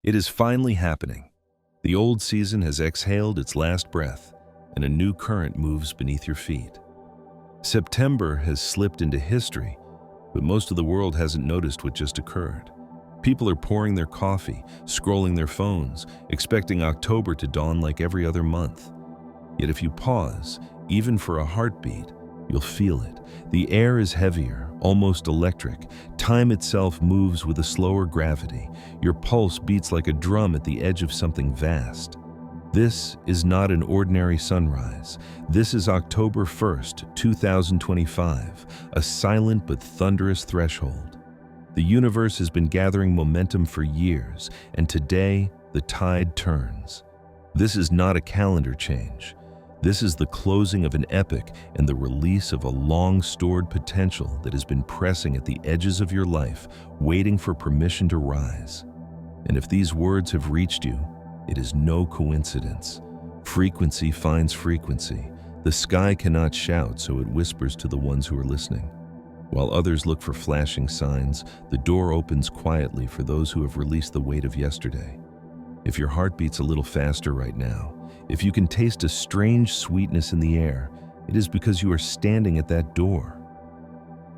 It is finally happening. The old season has exhaled its last breath, and a new current moves beneath your feet. September has slipped into history, but most of the world hasn't noticed what just occurred. People are pouring their coffee, scrolling their phones, expecting October to dawn like every other month. Yet if you pause, even for a heartbeat, you'll feel it. The air is heavier, almost electric. Time itself moves with a slower gravity. Your pulse beats like a drum at the edge of something vast. This is not an ordinary sunrise. This is October 1st, 2025, a silent but thunderous threshold. The universe has been gathering momentum for years, and today the tide turns. This is not a calendar change. This is the closing of an epic and the release of a long-stored potential that has been pressing at the edges of your life, waiting for permission to rise. And if these words have reached you, it is no coincidence. Frequency finds frequency. The sky cannot shout, so it whispers to the ones who are listening. While others look for flashing signs, the door opens quietly for those who have released the weight of yesterday. If your heart beats a little faster right now, if you can taste a strange sweetness in the air, it is because you are standing at that door.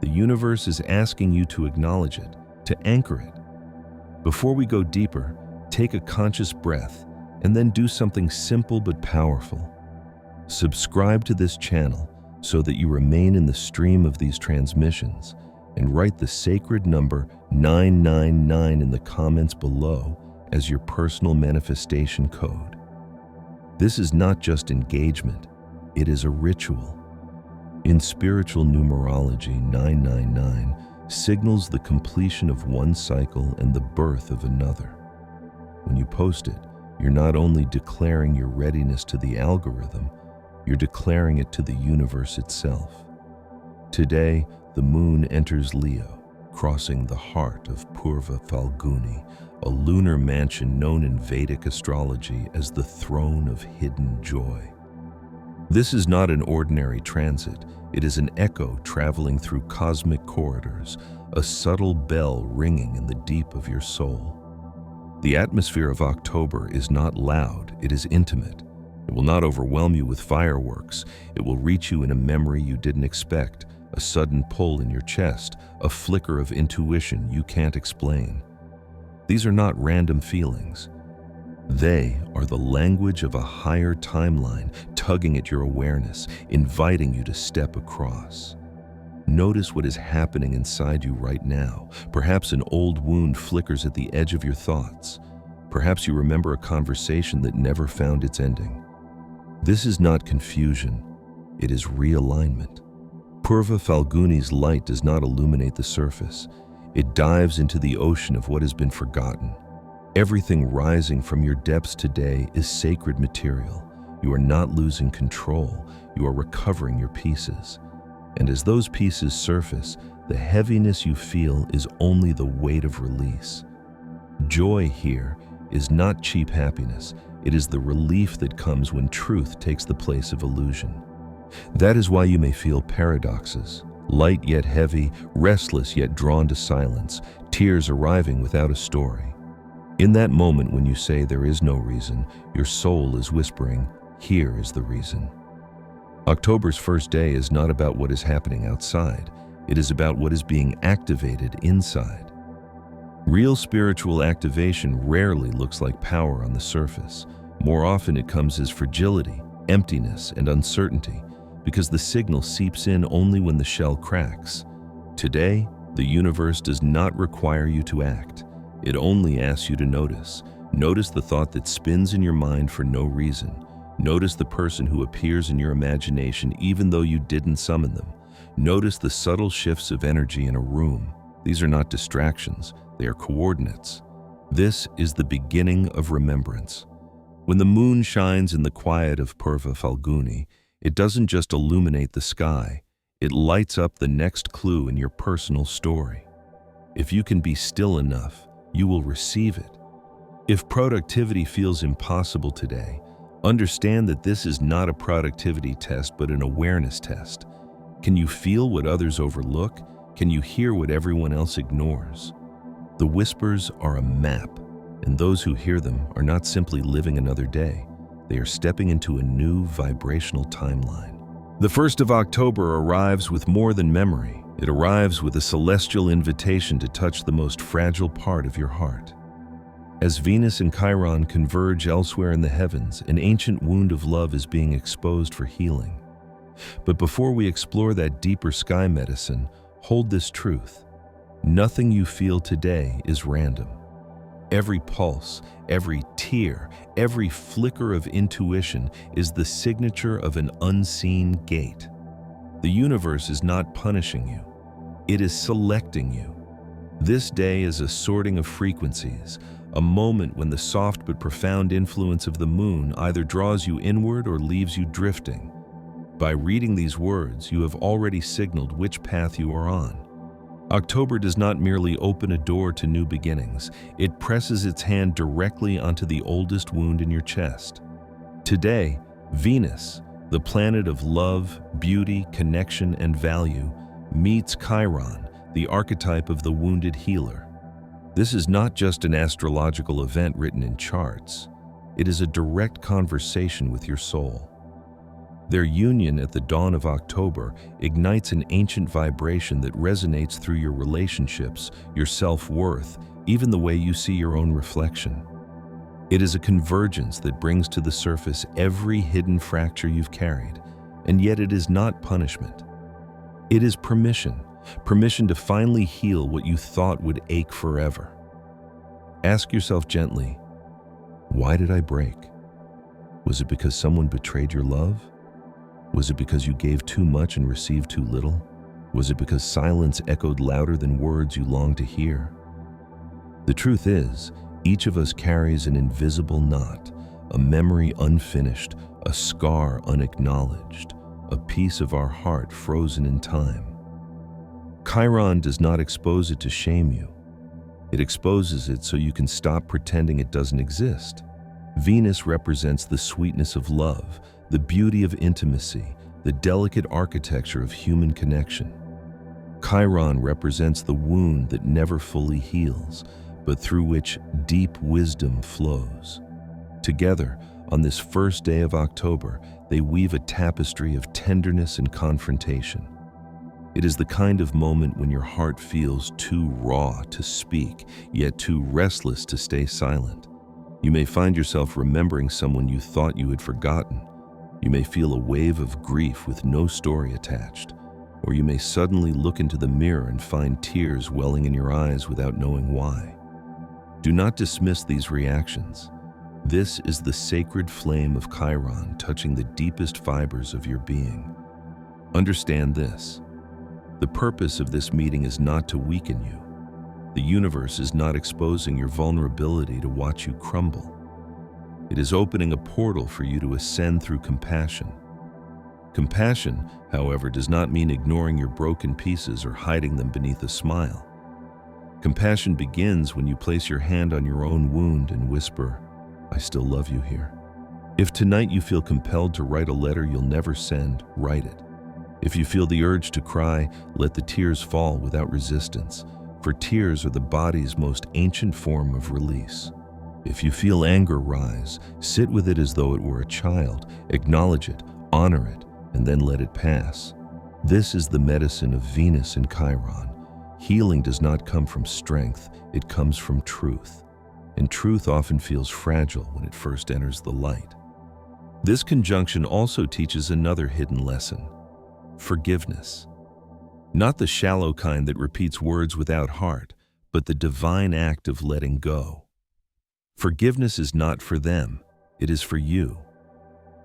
The universe is asking you to acknowledge it, to anchor it. Before we go deeper, take a conscious breath and then do something simple but powerful. Subscribe to this channel so that you remain in the stream of these transmissions, and write the sacred number 999 in the comments below as your personal manifestation code. This is not just engagement, it is a ritual. In spiritual numerology, 999 signals the completion of one cycle and the birth of another. When you post it, you're not only declaring your readiness to the algorithm, you're declaring it to the universe itself. Today, the moon enters Leo, crossing the heart of Purva Falguni, a lunar mansion known in Vedic astrology as the throne of hidden joy. This is not an ordinary transit. It is an echo traveling through cosmic corridors, a subtle bell ringing in the deep of your soul. The atmosphere of October is not loud, it is intimate. It will not overwhelm you with fireworks. It will reach you in a memory you didn't expect, a sudden pull in your chest, a flicker of intuition you can't explain. These are not random feelings. They are the language of a higher timeline tugging at your awareness, inviting you to step across. Notice what is happening inside you right now. Perhaps an old wound flickers at the edge of your thoughts. Perhaps you remember a conversation that never found its ending. This is not confusion, it is realignment. Purva Falguni's light does not illuminate the surface. It dives into the ocean of what has been forgotten. Everything rising from your depths today is sacred material. You are not losing control, you are recovering your pieces. And as those pieces surface, the heaviness you feel is only the weight of release. Joy here is not cheap happiness, it is the relief that comes when truth takes the place of illusion. That is why you may feel paradoxes. Light yet heavy, restless yet drawn to silence, tears arriving without a story. In that moment when you say there is no reason, your soul is whispering, here is the reason. October's first day is not about what is happening outside. It is about what is being activated inside. Real spiritual activation rarely looks like power on the surface. More often it comes as fragility, emptiness, and uncertainty, because the signal seeps in only when the shell cracks. Today, the universe does not require you to act. It only asks you to notice. Notice the thought that spins in your mind for no reason. Notice the person who appears in your imagination even though you didn't summon them. Notice the subtle shifts of energy in a room. These are not distractions, they are coordinates. This is the beginning of remembrance. When the moon shines in the quiet of Purva Falguni, it doesn't just illuminate the sky, it lights up the next clue in your personal story. If you can be still enough, you will receive it. If productivity feels impossible today, understand that this is not a productivity test but an awareness test. Can you feel what others overlook? Can you hear what everyone else ignores? The whispers are a map. And those who hear them are not simply living another day, they are stepping into a new vibrational timeline. The 1st of October arrives with more than memory. It arrives with a celestial invitation to touch the most fragile part of your heart. As Venus and Chiron converge elsewhere in the heavens, an ancient wound of love is being exposed for healing. But before we explore that deeper sky medicine, hold this truth. Nothing you feel today is random. Every pulse, every tear, every flicker of intuition is the signature of an unseen gate. The universe is not punishing you. It is selecting you. This day is a sorting of frequencies, a moment when the soft but profound influence of the moon either draws you inward or leaves you drifting. By reading these words, you have already signaled which path you are on. October does not merely open a door to new beginnings, it presses its hand directly onto the oldest wound in your chest. Today, Venus, the planet of love, beauty, connection, and value, meets Chiron, the archetype of the wounded healer. This is not just an astrological event written in charts. It is a direct conversation with your soul. Their union at the dawn of October ignites an ancient vibration that resonates through your relationships, your self-worth, even the way you see your own reflection. It is a convergence that brings to the surface every hidden fracture you've carried, and yet it is not punishment. It is permission to finally heal what you thought would ache forever. Ask yourself gently, why did I break? Was it because someone betrayed your love? Was it because you gave too much and received too little? Was it because silence echoed louder than words you longed to hear? The truth is, each of us carries an invisible knot, a memory unfinished, a scar unacknowledged, a piece of our heart frozen in time. Chiron does not expose it to shame you. It exposes it so you can stop pretending it doesn't exist. Venus represents the sweetness of love, the beauty of intimacy, the delicate architecture of human connection. Chiron represents the wound that never fully heals, but through which deep wisdom flows. Together, on this first day of October, they weave a tapestry of tenderness and confrontation. It is the kind of moment when your heart feels too raw to speak, yet too restless to stay silent. You may find yourself remembering someone you thought you had forgotten. You may feel a wave of grief with no story attached, or you may suddenly look into the mirror and find tears welling in your eyes without knowing why. Do not dismiss these reactions. This is the sacred flame of Chiron touching the deepest fibers of your being. Understand this. The purpose of this meeting is not to weaken you. The universe is not exposing your vulnerability to watch you crumble. It is opening a portal for you to ascend through compassion. Compassion, however, does not mean ignoring your broken pieces or hiding them beneath a smile. Compassion begins when you place your hand on your own wound and whisper, "I still love you here." If tonight you feel compelled to write a letter you'll never send, write it. If you feel the urge to cry, let the tears fall without resistance, for tears are the body's most ancient form of release. If you feel anger rise, sit with it as though it were a child, acknowledge it, honor it, and then let it pass. This is the medicine of Venus and Chiron. Healing does not come from strength, it comes from truth. And truth often feels fragile when it first enters the light. This conjunction also teaches another hidden lesson: forgiveness. Not the shallow kind that repeats words without heart, but the divine act of letting go. Forgiveness is not for them, it is for you.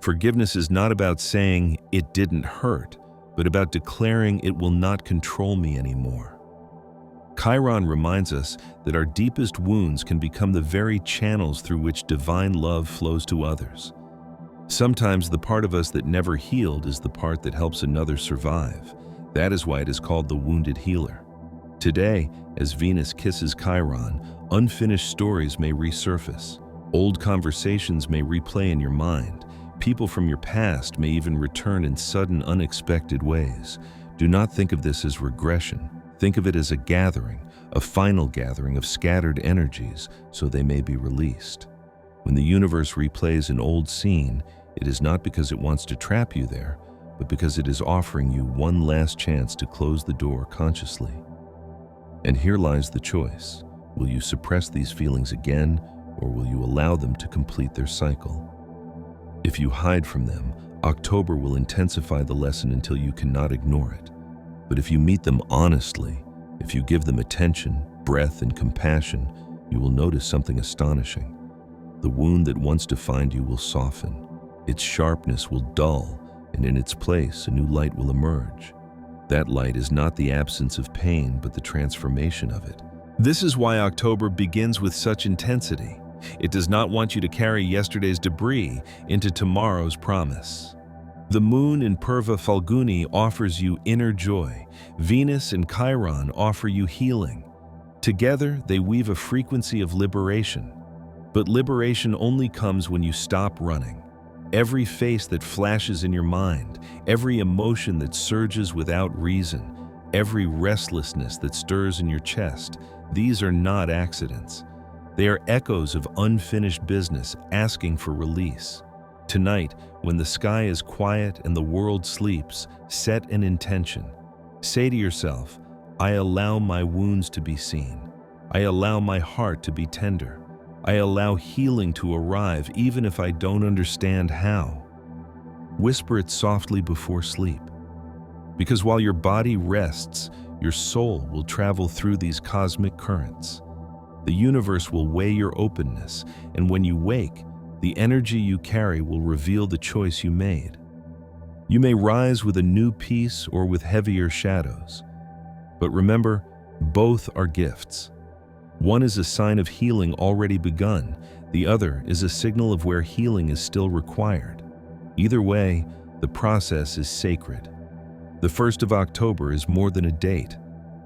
Forgiveness is not about saying, "It didn't hurt," but about declaring, "It will not control me anymore." Chiron reminds us that our deepest wounds can become the very channels through which divine love flows to others. Sometimes the part of us that never healed is the part that helps another survive. That is why it is called the wounded healer. Today, as Venus kisses Chiron, unfinished stories may resurface. Old conversations may replay in your mind. People from your past may even return in sudden, unexpected ways. Do not think of this as regression. Think of it as a gathering, a final gathering of scattered energies so they may be released. When the universe replays an old scene, it is not because it wants to trap you there, but because it is offering you one last chance to close the door consciously. And here lies the choice. Will you suppress these feelings again, or will you allow them to complete their cycle? If you hide from them, October will intensify the lesson until you cannot ignore it. But if you meet them honestly, if you give them attention, breath, and compassion, you will notice something astonishing. The wound that once defined you will soften. Its sharpness will dull, and in its place, a new light will emerge. That light is not the absence of pain, but the transformation of it. This is why October begins with such intensity. It does not want you to carry yesterday's debris into tomorrow's promise. The moon in Purva Phalguni offers you inner joy. Venus and Chiron offer you healing. Together, they weave a frequency of liberation. But liberation only comes when you stop running. Every face that flashes in your mind, every emotion that surges without reason, every restlessness that stirs in your chest, these are not accidents. They are echoes of unfinished business asking for release. Tonight, when the sky is quiet and the world sleeps, set an intention. Say to yourself, I allow my wounds to be seen. I allow my heart to be tender. I allow healing to arrive even if I don't understand how. Whisper it softly before sleep. Because while your body rests, your soul will travel through these cosmic currents. The universe will weigh your openness, and when you wake, the energy you carry will reveal the choice you made. You may rise with a new peace or with heavier shadows. But remember, both are gifts. One is a sign of healing already begun. The other is a signal of where healing is still required. Either way, the process is sacred. The 1st of October is more than a date.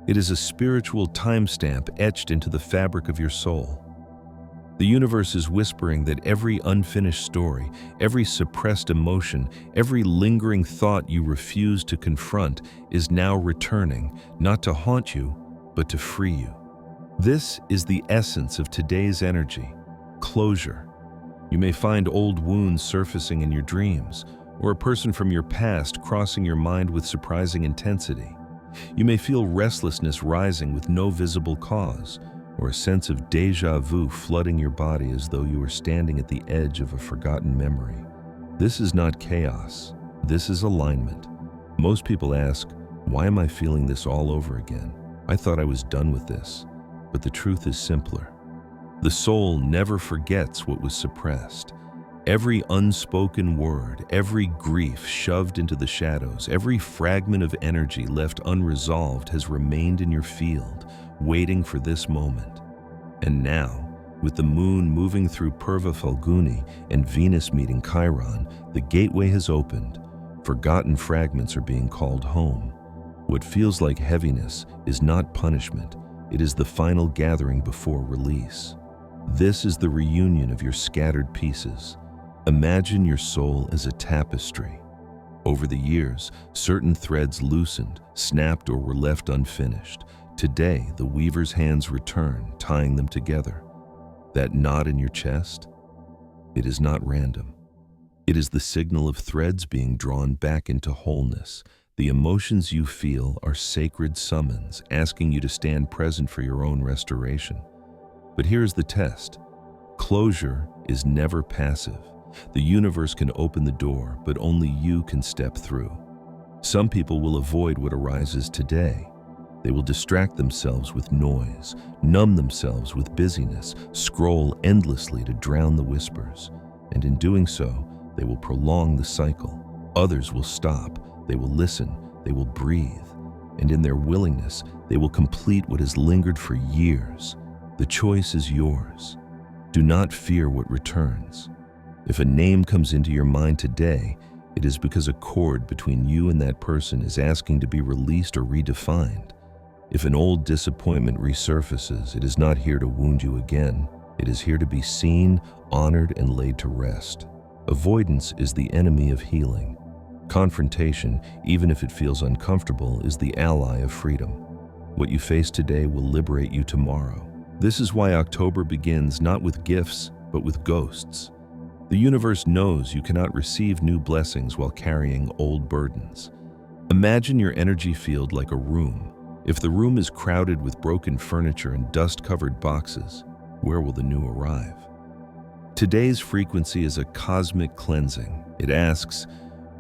It is a spiritual timestamp etched into the fabric of your soul. The universe is whispering that every unfinished story, every suppressed emotion, every lingering thought you refuse to confront is now returning, not to haunt you, but to free you. This is the essence of today's energy, closure. You may find old wounds surfacing in your dreams, or a person from your past crossing your mind with surprising intensity. You may feel restlessness rising with no visible cause, or a sense of déjà vu flooding your body as though you were standing at the edge of a forgotten memory. This is not chaos. This is alignment. Most people ask, why am I feeling this all over again? I thought I was done with this. But the truth is simpler. The soul never forgets what was suppressed. Every unspoken word, every grief shoved into the shadows, every fragment of energy left unresolved has remained in your field, waiting for this moment. And now, with the moon moving through Purva Phalguni and Venus meeting Chiron, the gateway has opened. Forgotten fragments are being called home. What feels like heaviness is not punishment. It is the final gathering before release. This is the reunion of your scattered pieces. Imagine your soul as a tapestry. Over the years, certain threads loosened, snapped, or were left unfinished. Today, the weaver's hands return, tying them together. That knot in your chest? It is not random. It is the signal of threads being drawn back into wholeness. The emotions you feel are sacred summons, asking you to stand present for your own restoration. But here's the test. Closure is never passive. The universe can open the door, but only you can step through. Some people will avoid what arises today. They will distract themselves with noise, numb themselves with busyness, scroll endlessly to drown the whispers. And in doing so, they will prolong the cycle. Others will stop. They will listen, they will breathe, and in their willingness, they will complete what has lingered for years. The choice is yours. Do not fear what returns. If a name comes into your mind today, it is because a cord between you and that person is asking to be released or redefined. If an old disappointment resurfaces, it is not here to wound you again. It is here to be seen, honored, and laid to rest. Avoidance is the enemy of healing. Confrontation, even if it feels uncomfortable, is the ally of freedom. What you face today will liberate you tomorrow. This is why October begins not with gifts, but with ghosts. The universe knows you cannot receive new blessings while carrying old burdens. Imagine your energy field like a room. If the room is crowded with broken furniture and dust-covered boxes, where will the new arrive? Today's frequency is a cosmic cleansing. It asks,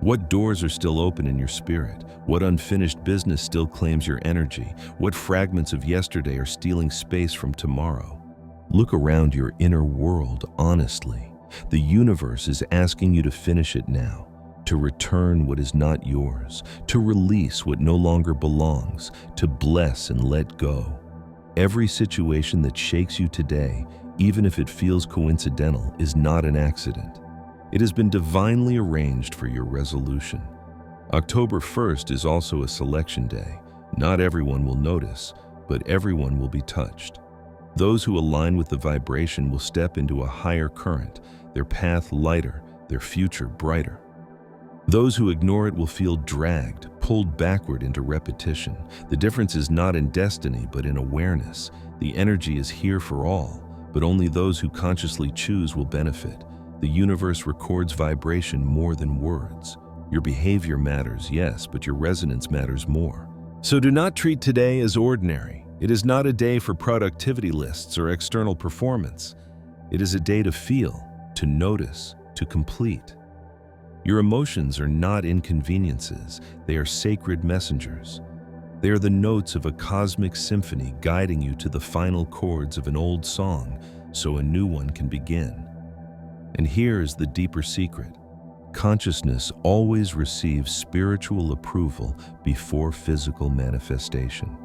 what doors are still open in your spirit? What unfinished business still claims your energy? What fragments of yesterday are stealing space from tomorrow? Look around your inner world honestly. The universe is asking you to finish it now, to return what is not yours, to release what no longer belongs, to bless and let go. Every situation that shakes you today, even if it feels coincidental, is not an accident. It has been divinely arranged for your resolution. October 1st is also a selection day. Not everyone will notice, but everyone will be touched. Those who align with the vibration will step into a higher current, their path lighter, their future brighter. Those who ignore it will feel dragged, pulled backward into repetition. The difference is not in destiny, but in awareness. The energy is here for all, but only those who consciously choose will benefit. The universe records vibration more than words. Your behavior matters, yes, but your resonance matters more. So do not treat today as ordinary. It is not a day for productivity lists or external performance. It is a day to feel, to notice, to complete. Your emotions are not inconveniences. They are sacred messengers. They are the notes of a cosmic symphony guiding you to the final chords of an old song so a new one can begin. And here is the deeper secret. Consciousness always receives spiritual approval before physical manifestation.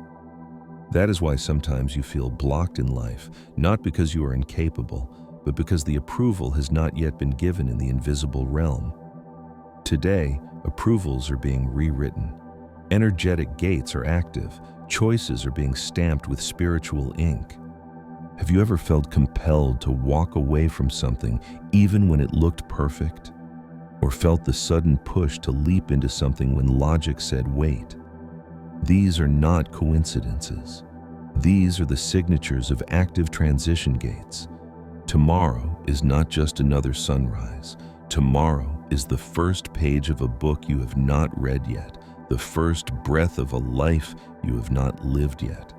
That is why sometimes you feel blocked in life, not because you are incapable, but because the approval has not yet been given in the invisible realm. Today, approvals are being rewritten. Energetic gates are active. Choices are being stamped with spiritual ink. Have you ever felt compelled to walk away from something even when it looked perfect? Or felt the sudden push to leap into something when logic said wait? These are not coincidences. These are the signatures of active transition gates. Tomorrow is not just another sunrise. Tomorrow is the first page of a book you have not read yet, the first breath of a life you have not lived yet.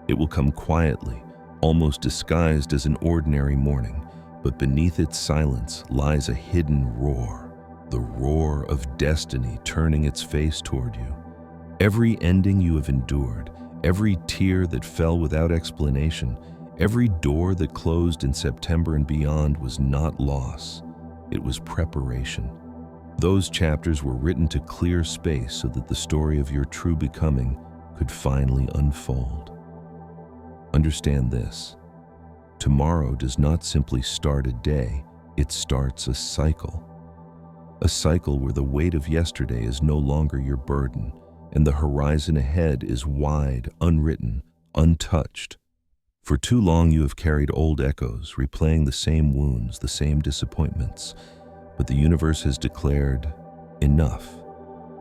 It will come quietly, almost disguised as an ordinary morning, but beneath its silence lies a hidden roar, the roar of destiny turning its face toward you. Every ending you have endured, every tear that fell without explanation, every door that closed in September and beyond was not loss. It was preparation. Those chapters were written to clear space so that the story of your true becoming could finally unfold. Understand this. Tomorrow does not simply start a day, it starts a cycle. A cycle where the weight of yesterday is no longer your burden, and the horizon ahead is wide, unwritten, untouched. For too long you have carried old echoes, replaying the same wounds, the same disappointments. But the universe has declared, enough.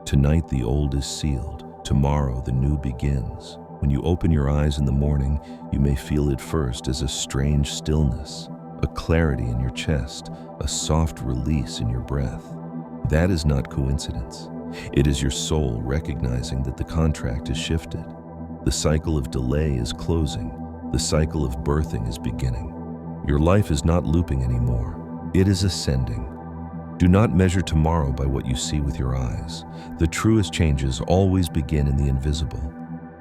Tonight the old is sealed, tomorrow the new begins. When you open your eyes in the morning, you may feel it first as a strange stillness, a clarity in your chest, a soft release in your breath. That is not coincidence. It is your soul recognizing that the contract is shifted. The cycle of delay is closing. The cycle of birthing is beginning. Your life is not looping anymore. It is ascending. Do not measure tomorrow by what you see with your eyes. The truest changes always begin in the invisible.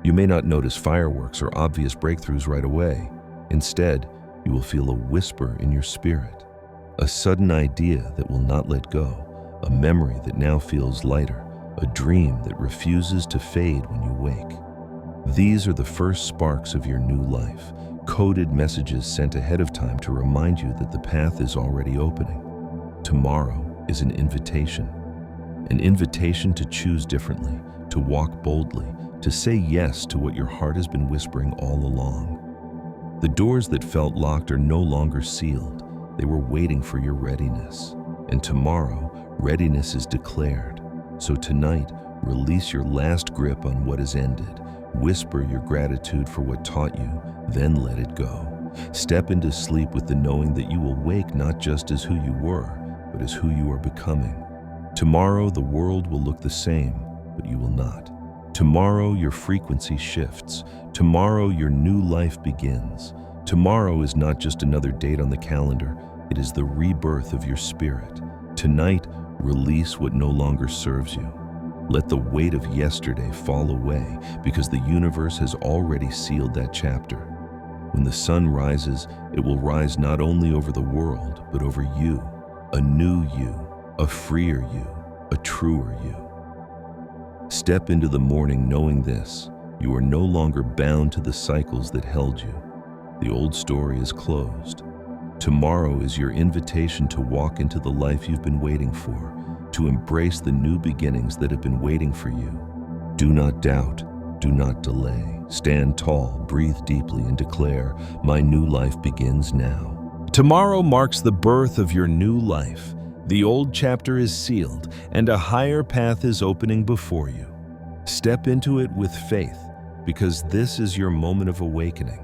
You may not notice fireworks or obvious breakthroughs right away. Instead, you will feel a whisper in your spirit, a sudden idea that will not let go, a memory that now feels lighter, a dream that refuses to fade when you wake. These are the first sparks of your new life, coded messages sent ahead of time to remind you that the path is already opening. Tomorrow is an invitation to choose differently, to walk boldly, to say yes to what your heart has been whispering all along. The doors that felt locked are no longer sealed. They were waiting for your readiness. And tomorrow, readiness is declared. So tonight, release your last grip on what has ended. Whisper your gratitude for what taught you, then let it go. Step into sleep with the knowing that you will wake not just as who you were, but as who you are becoming. Tomorrow the world will look the same, but you will not. Tomorrow your frequency shifts. Tomorrow your new life begins. Tomorrow is not just another date on the calendar, it is the rebirth of your spirit. Tonight, release what no longer serves you. Let the weight of yesterday fall away, because the universe has already sealed that chapter. When the sun rises, it will rise not only over the world, but over you, a new you, a freer you, a truer you. Step into the morning knowing this: you are no longer bound to the cycles that held you. The old story is closed. Tomorrow is your invitation to walk into the life you've been waiting for, to embrace the new beginnings that have been waiting for you. Do not doubt, do not delay. Stand tall, breathe deeply, and declare, "My new life begins now." Tomorrow marks the birth of your new life. The old chapter is sealed, and a higher path is opening before you. Step into it with faith, because this is your moment of awakening.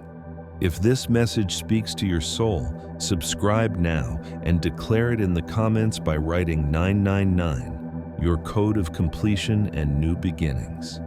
If this message speaks to your soul, subscribe now and declare it in the comments by writing 999, your code of completion and new beginnings.